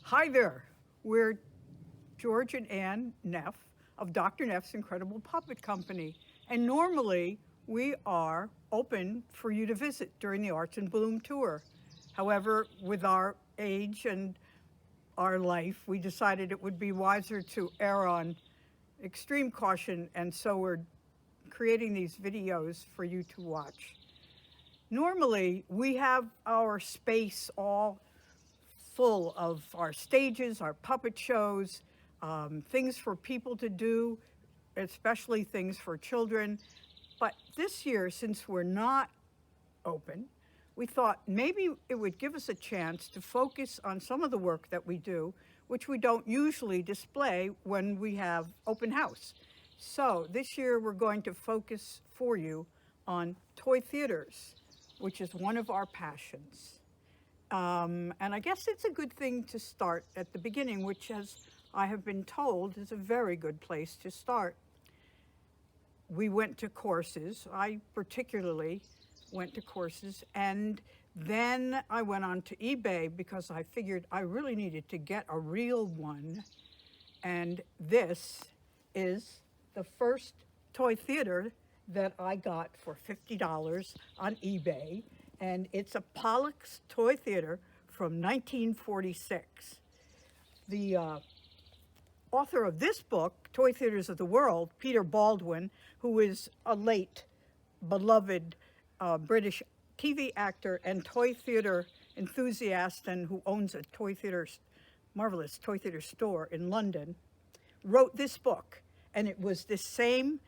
Hi there. We're George and Ann Neff of Dr. Neff's Incredible Puppet Company. And normally we are open for you to visit during the Arts in Bloom tour. However, with our age and our life, we decided it would be wiser to err on extreme caution, and so we're creating these videos for you to watch. Normally, we have our space all full of our stages, our puppet shows, things for people to do, especially things for children. But this year, since we're not open, we thought maybe it would give us a chance to focus on some of the work that we do, which we don't usually display when we have open house. So this year we're going to focus for you on toy theaters, which is one of our passions. And I guess it's a good thing to start at the beginning, which, as I have been told, is a very good place to start. We went to courses. I particularly went to courses, and then I went on to eBay because I figured I really needed to get a real one. And this is the first toy theater that I got for $50 on eBay, and it's a Pollock's Toy Theater from 1946. The author of this book, Toy Theaters of the World, Peter Baldwin, who is a late beloved British TV actor and toy theater enthusiast, and who owns a marvelous toy theater store in London, wrote this book. And it was the same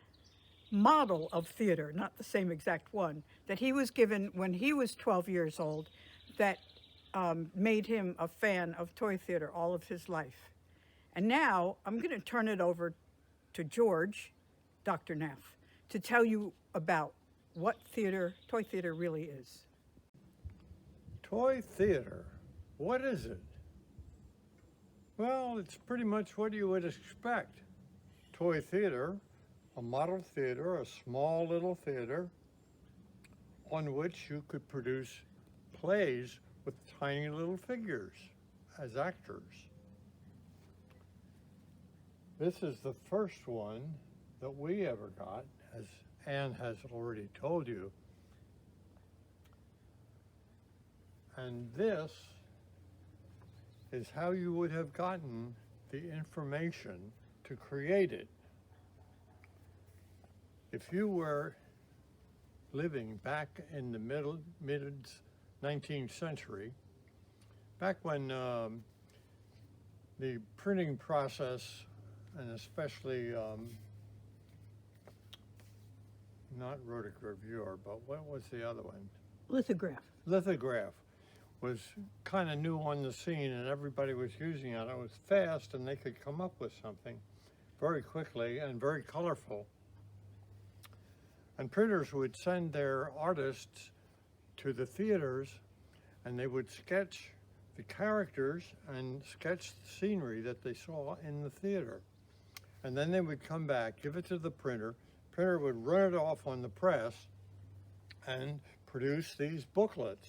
model of theater, not the same exact one, that he was given when he was 12 years old, that made him a fan of toy theater all of his life. And now I'm going to turn it over to George, Dr. Neff, to tell you about what toy theater really is. Toy theater, what is it? Well, it's pretty much what you would expect. Toy theater, a model theater, a small little theater on which you could produce plays with tiny little figures as actors. This is the first one that we ever got, as Ann has already told you. And this is how you would have gotten the information to create it. If you were living back in the mid 19th century, back when the printing process, and especially not rotogravure, but what was the other one? Lithograph. Lithograph was kind of new on the scene, and everybody was using it. It was fast, and they could come up with something very quickly and very colorful. And printers would send their artists to the theaters, and they would sketch the characters and sketch the scenery that they saw in the theater. And then they would come back, give it to the printer. Printer would run it off on the press and produce these booklets,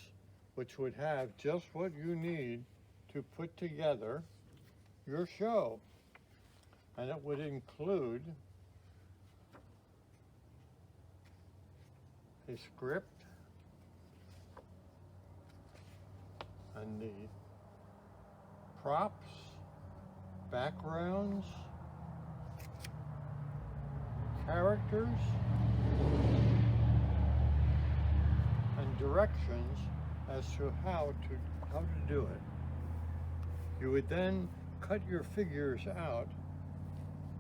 which would have just what you need to put together your show. And it would include a script and the props, backgrounds, characters, and directions as to how to do it. You would then cut your figures out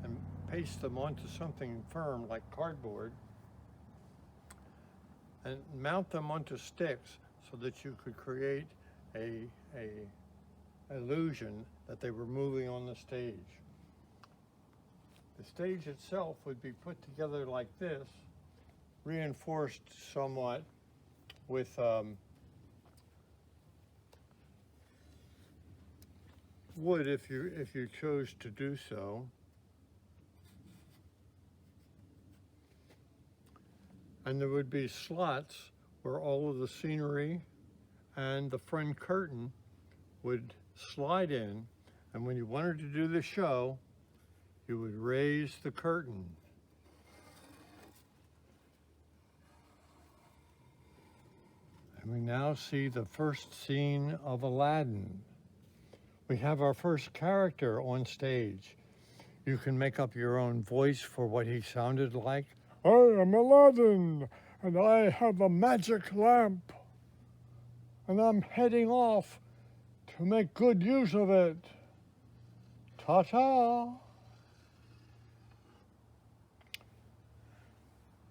and paste them onto something firm like cardboard and mount them onto sticks so that you could create a illusion that they were moving on the stage. The stage itself would be put together like this, reinforced somewhat with wood if you chose to do so. And there would be slots where all of the scenery and the front curtain would slide in, And when you wanted to do the show, you would raise the curtain. And we now see the first scene of Aladdin. We have our first character on stage. You can make up your own voice for what he sounded like. I am Aladdin, and I have a magic lamp, and I'm heading off to make good use of it. Ta-ta!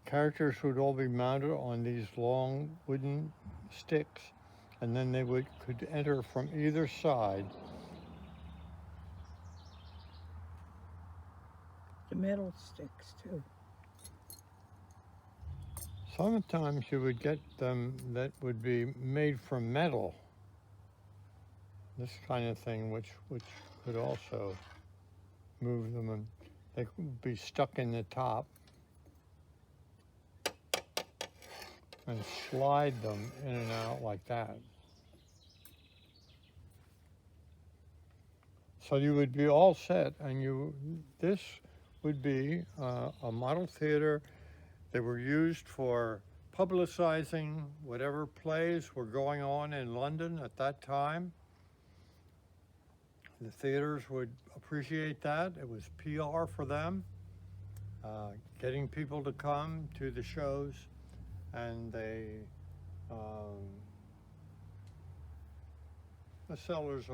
Characters would all be mounted on these long wooden sticks, and then they could enter from either side. The metal sticks too. Sometimes you would get them that would be made from metal. This kind of thing, which could also move them, and they could be stuck in the top and slide them in and out like that. So you would be all set, and this would be a model theater. They were used for publicizing whatever plays were going on in London at that time. The theaters would appreciate that. It was PR for them, getting people to come to the shows, and the sellers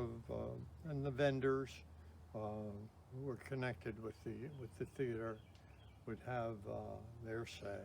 and the vendors who were connected with the theater would have their say.